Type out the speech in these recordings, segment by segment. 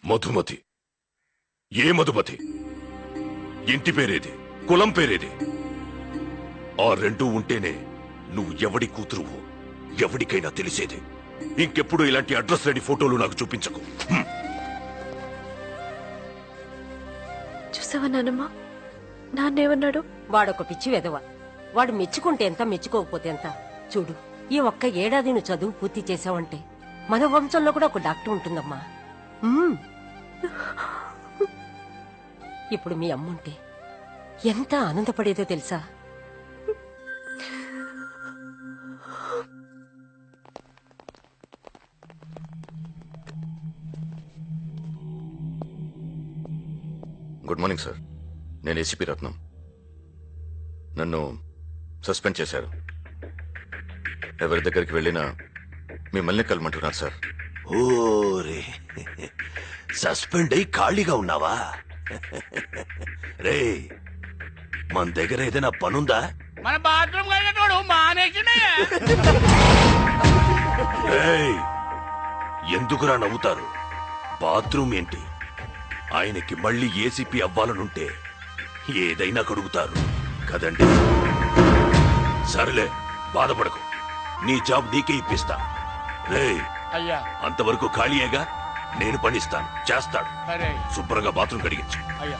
మధుమతి. ఏ మధుమతి? ఇంటి పేరేది? కులం పేరేది? ఆ రెండూ ఉంటేనే నువ్వు ఎవడి కూతురువో ఎవడికైనా తెలిసేది. ఇంకెప్పుడు ఇలాంటి అడ్రస్ లేని ఫోటోలు నాకు చూపించకు. చూసావా నానమ్మ, నాన్నేమన్నాడు? వాడొక పిచ్చి వెధవ. వాడు మెచ్చుకుంటే ఎంత, మెచ్చుకోకపోతే ఎంత. చూడు, ఈ ఒక్క ఏడాది నువ్వు చదువు పూర్తి చేసావంటే మన వంశంలో కూడా ఒక డాక్టర్ ఉంటుందమ్మా. ఇప్పుడు మీ అమ్ముంటే ఎంత ఆనందపడేదో తెలుసా? Good morning sir. నేను ఏసీపీ రత్నం. నన్ను సస్పెండ్ చేశారు. ఎవరి దగ్గరికి వెళ్ళినా మిమ్మల్ని కలమంటున్నారు సార్. ఓరే, సస్పెండ్ అయి ఖాళీగా ఉన్నావా? రే, మన దగ్గర ఏదైనా పనుందా? మన బాత్రూమ్ వెళ్ళేటోడు మానేసినయ్యా. రేయ్, ఎందుకురా నవ్వుతారు? బాత్రూమ్ ఏంటి? ఆయనకి మళ్ళీ ఏసీపీ అవ్వాలనుంటే ఏదైనా కడుగుతారు కదండి. సరేలే, బాధపడకు. నీ జాబ్ నీకే ఇప్పిస్తా. రేయ్, అయ్యా అంతవరకు ఖాళీయేగా, నేను పనిస్తాను, చేస్తాడు. సరే శుభ్రంగా బాత్రూమ్ కడిగించు. అయ్యా.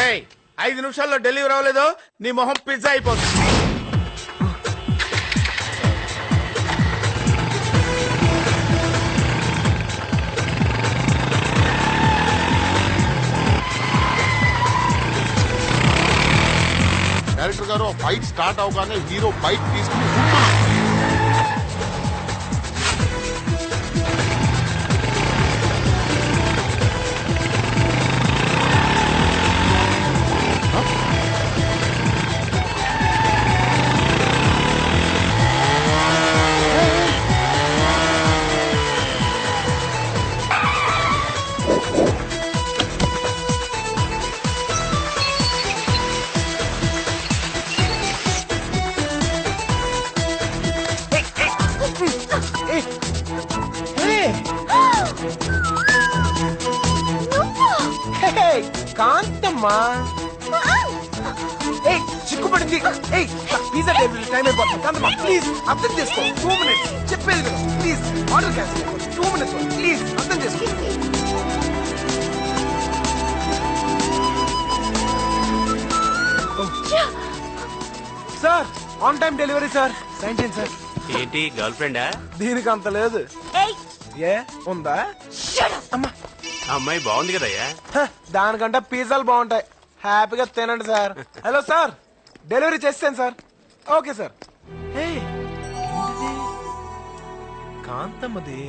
ఏయ్, 5 నిమిషాల్లో డెలివరీ అవ్వలేదు, నీ మొహం పిజ్జా అయిపోతుంది. డైరెక్టర్ గారు ఫైట్ స్టార్ట్ అవగానే హీరో బైక్ తీసుకుని కాంతమ్మా చిక్కుపడింది. పిజ్జా టేబుల్ టైం అయిపోతుంది. కాంతమ్మా ప్లీజ్ అర్థం చేసుకో. 2 minutes చెప్పేది కదా. Please order cancel. 2 minutes please అర్థం చేసుకో. Sir, on time delivery sir. Sign చేయండి సార్. ఏంటి గర్ల్ ఫ్రెండా? దీనికి అంత లేదు. ఏ ఉందా? అమ్మా, అమ్మాయి బాగుంది కదయ్యా. దానికంటే పిజ్జాలు బాగుంటాయి. హ్యాపీగా తినండి సార్. హలో సార్, డెలివరీ చేస్తాను సార్. Okay sir. కాంతమ్మది.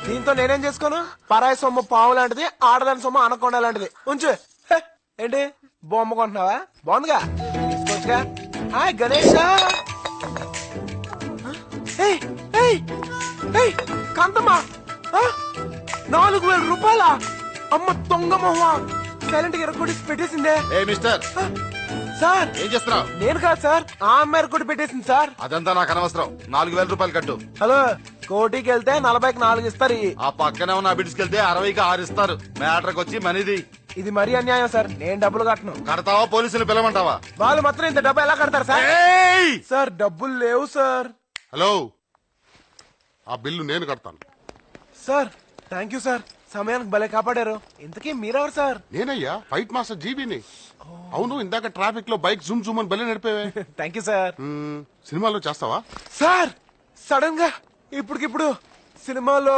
దీంతో నేనేం చేసుకోను? పరాయి సొమ్ము పావు లాంటిది, ఆడదాని సొమ్ము అనకొండ లాంటిది. ఉంచు. ఏంటి బొమ్మ కొంటున్నావా? బాగుందిగా, తీసుకోవచ్చుగా. హాయ్ గణేష్. కాంతమ్మా, 4,000 రూపాయల? అమ్మ దొంగ మొహ, సైలెంట్ గా ఎరగొట్టి పెట్టేసిందే. ఏ మిస్టర్, సార్ ఏం చేస్తున్నావు? నేను కాదు సార్, ఆ అమ్మాయి ఎరగొట్టి పెట్టేసింది సార్. అదంతా నాకు అనవసరం. 4,000 రూపాయలు కట్టు. హలో, కోటికి వెళ్తే 40కి 4 ఇస్తారు. ఆ పక్కనే ఉన్న బిడ్స్కి వెళ్తే 60కి 6 ఇస్తారు. మ్యాటర్కి వచ్చి మనీది. ఇది మరీ అన్యాయం సార్. నేను డబ్బులు కట్టను. కడతావా పోలీసులు పిలవమంటావా? వాళ్ళు మాత్రం ఇంత డబ్బు ఎలా కడతారు సార్? ఏయ్! సార్ డబ్బులు లేవు సార్. హలో, ఆ బిల్లు నేను కడతాను. Sir thank you sir. సమయానికి భలే కాపాడారు. ఇంతకీ మీరెవరు సార్? నేనయ్యా ఫైట్ మాస్టర్ జీబీని. అవును, ఇందాక ట్రాఫిక్ లో బైక్ జూమ్ జూమ్ అని బలి నడిపేవే. Thank you sir. సినిమాలో చేస్తావా? సార్ సడన్ గా ఇప్పటికిప్పుడు సినిమాలో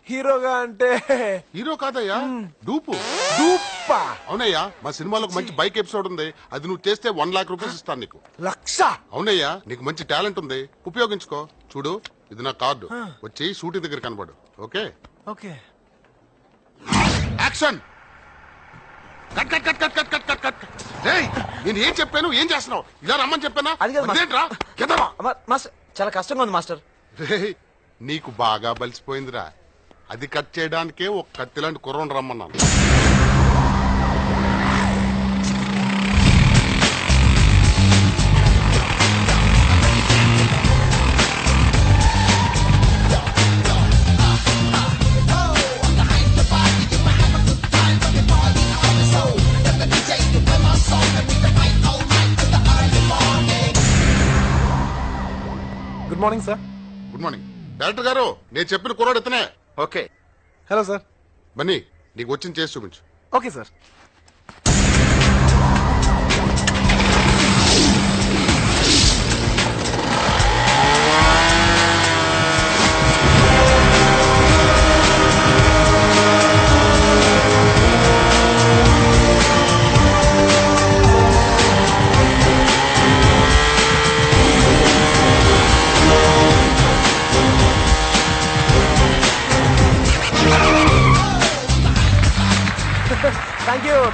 హీరోగా అంటే హీరో కాదయ్యా, డూపు. డూప్పా? అవునయ్యా, మా సినిమాలో ఒక మంచి బైక్ ఎపిసోడ్ ఉంది. అది నువ్వు చేస్తే 1 లాక్ రూపీస్ ఇస్తాను నీకు. లక్ష? అవునయ్యా, నీకు మంచి టాలెంట్ ఉంది, ఉపయోగించుకో. చూడు, ఇది నా కార్డు. వచ్చి షూటింగ్ దగ్గర కనబడు. Okay okay. Action. Cut cut cut cut cut cut cut cut. ఏయ్, నేను ఏం చెప్పాను, ఏం చేస్తున్నావు? ఇలా రమ్మని చెప్పానా? అది కాదు మాస్టర్. అదేంట్రా? కెదవా. మాస్టర్ చాలా కష్టంగా ఉంది మాస్టర్. రేయ్, నీకు బాగా బలిసిపోయిందిరా. అది కట్ చేయడానికే ఒక కత్తిలాంటి కుర్రను రమ్మన్నాను. Good morning sir. Good morning director గారు. నేను చెప్పిన కుర్రాడు ఇతనే. ఓకే. Hello sir. బన్నీ, నీకు వచ్చింది చేసి చూపించు. Okay sir.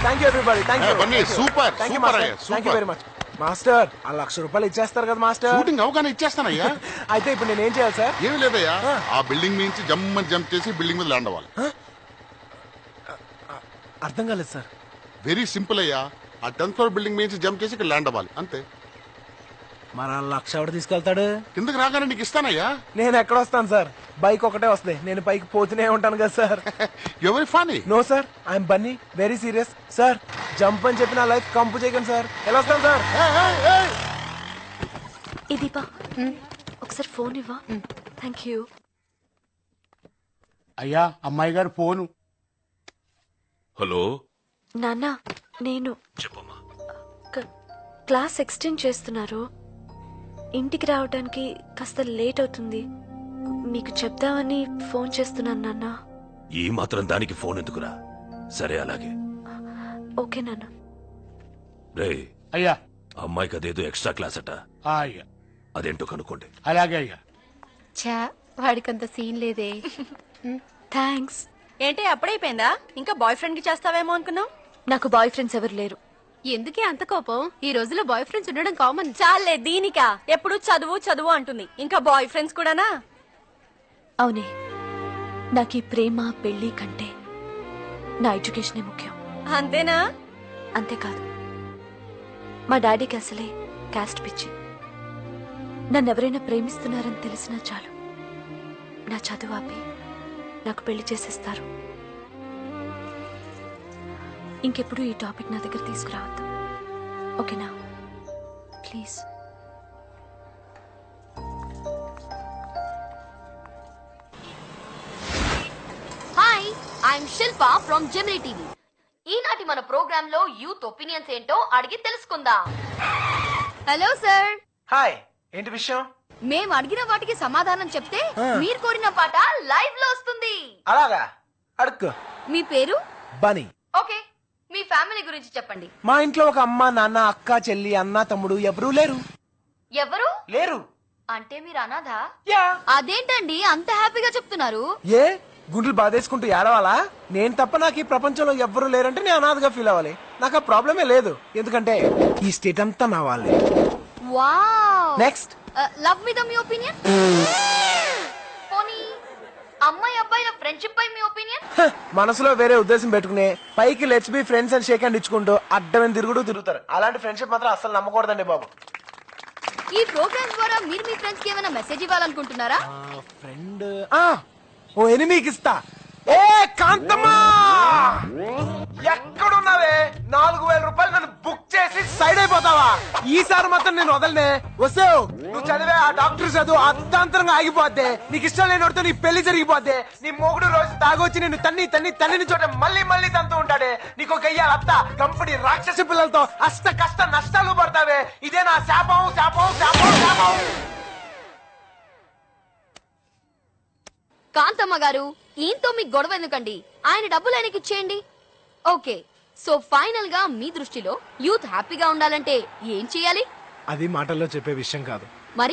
Thank you everybody. Thank you. Bunny, super thank you super master. అయ్యా, thank you super. Very much master. ఆ ₹1,00,000 ఇచ్చేస్తారు కదా మాస్టర్? షూటింగ్ అవగానే ఇచ్చేస్తానయ్యా. అయితే ఇప్పుడు నేను ఏం చేయాలి సార్? ఏమి లేదయ్యా, ఆ బిల్డింగ్ నుంచి జంప్ చేసి బిల్డింగ్ మీద ల్యాండ్ అవ్వాలి. అర్థం కాలేదు సార్. వెరీ సింపుల్ అయ్యా. ఆ 10th ఫ్లోర్ బిల్డింగ్ మీద జంప్ చేసి ఇక్కడ ల్యాండ్ అవ్వాలి, అంతే. మరి ఆ లక్ష ఎవడు తీసుకెళ్తాడు? కిందకి రాగానే నీకు ఇస్తానయ్యా. నేను ఎక్కడ వస్తాను సార్? బైక్ ఒకటే వస్తాయి, నేను పైకి పోతూనే ఉంటాను కదా సార్. ఎవరి Phani? No sir, I'm Bunny, very serious sir. Jump అని చెప్పి నా లైఫ్ కంపు చేయకండి సార్. ఎలా వస్తాను సార్? ఈ దీపా ఒకసారి ఫోన్ ఇవ్వా. Thank you. అయ్యా, అమ్మాయి గారు ఫోను. హలో, నాన్న, నేను చెప్పమ్మా. క్లాస్ ఎక్స్టెండ్ చేస్తున్నారు. ఇంటికి రావడానికి కాస్త లేట్ అవుతుంది. మీకు చెప్దామని ఫోన్ చేస్తున్నాను నాన్న. ఈ మాత్రం దానికి ఫోన్ ఎందుకురా? సరే, అలాగే. ఓకే నాన్న. రే, అయ్యా. అమ్మాయికి అదేదో ఎక్స్ట్రా క్లాస్ అట. అయ్యా, అదేంటో కనుక్కోండి. అలాగే అయ్యా. ఛా, వాడికంత సీన్ లేదే. థ్యాంక్స్. ఏంటి అప్పుడైపోయిందా? ఇంకా బాయ్ ఫ్రెండ్ కి చేస్తావేమో అనుకున్నావు. నాకు బాయ్ ఫ్రెండ్స్ ఎవరు లేరు. ఎందుకే అంత కోపం? ఈ రోజుల్లో బాయ్ ఫ్రెండ్స్ ఉండడం కామన్. చాలే దీనికా ఎప్పుడు చదువు చదువు అంటుంది, ఇంకా బాయ్ ఫ్రెండ్స్ కూడానా? అవునే, నాకు ఈ ప్రేమ పెళ్లి కంటే నా ఎడ్యుకేషనే ముఖ్యం. అంతేనా? అంతేకాదు, మా డాడీకి అసలే క్యాస్ట్ పిచ్చి. నన్నెవరైనా ప్రేమిస్తున్నారని తెలిసినా చాలు, నా చదువు ఆపి నాకు పెళ్లి చేసేస్తారు. ఇంకెప్పుడు ఈ టాపిక్ నా దగ్గర తీసుకురావద్దు, ఓకేనా? Please. Hi, I'm Shilpa from Gemini TV. ఈనాటి మన ప్రోగ్రామ్ లో యూత్ ఒపీనియన్స్ ఏంటో అడిగి తెలుసుకుందాం. Hello sir. హాయ్, ఏంటి విషయం? మేము అడిగిన వాటికి సమాధానం చెప్తే మీరు కోరిన పాట లైవ్ లో వస్తుంది. అలాగా, అడుక్కో. మీ పేరు? బనీ. ఓకే, మీ ఫ్యామిలీ గురించి చెప్పండి. మా ఇంట్లో ఒక అమ్మ, నాన్న, అక్క, చెల్లి, అన్న, తమ్ముడు ఎవరూ లేరు. ఎవరు లేరు? అంటే మీరు అనాథ? యా. అదేంటండి అంత హ్యాపీగా చెప్తున్నారు? ఏ గుండెలు బాధేసుకుంటూ ఏడవాలా? నేను తప్ప నాకు ఈ ప్రపంచంలో ఎవ్వరూ లేరంటే నేను అనాథగా ఫీల్ అవ్వాలి. నాకు ఆ ప్రాబ్లమే లేదు, ఎందుకంటే ఈ స్టేట్ అంతా నా వాళ్ళే. వావ్. నెక్స్ట్. లవ్ మీద మీ ఒపీనియన్? పోనీ అమ్మాయి అబ్బాయిల ఫ్రెండ్షిప్ పై మీ ఒపీనియన్? మనసులో వేరే ఉద్దేశం పెట్టుకునే పైకి లెట్స్ బి ఫ్రెండ్స్ అని షేక్ హ్యాండ్ ఇచ్చుకుంటూ అడ్డమైన తిరుగుతారు. అలాంటి ఫ్రెండ్షిప్ మాత్రం అసలు నమ్మకూడదండి బాబు. ఈ ప్రోగ్రామ్ ద్వారా మీరు మీ ఫ్రెండ్స్ కి ఏమైనా మెసేజ్ ఇవ్వాలనుకుంటున్నారా? ఫ్రెండ్ ఓ ఎనిమికి ఇస్తా. ఏ కాంతమ్మా, ఎక్కడున్నావే? 4,000 రూపాయలు నన్ను బుక్ చేసి సైడ్ అయిపోతావా? ఈసారి మాత్రం నేను వదలనే. వస్తావు నువ్వు చదివే ఆ డాక్టర్ చదువు అర్ధాంతరంగా ఆగిపోద్ది. నీకు ఇష్టం లేనివాడితో నీ పెళ్లి జరిగిపోద్ది. నీ మొగుడు రోజు తాగొచ్చి నిన్ను తల్లిని చోట మళ్ళీ తంతూ ఉంటాడే. నీకు గయ్యాల అత్త కంపెనీ రాక్షసి పిల్లలతో అష్ట కష్ట నష్టాలు పడతావే. ఇదే నా శాపం శాపం శాపం శాపం. కాంతమ్మ గారు, ఈయనతో మీకు గొడవ ఎందుకండి? ఆయన డబ్బులు ఆయనకి ఇచ్చేయండి. ఓకే, సో ఫైనల్ గా మీ దృష్టిలో యూత్ హ్యాపీగా ఉండాలంటే ఏం చేయాలి? అది మాటల్లో చెప్పే విషయం కాదు.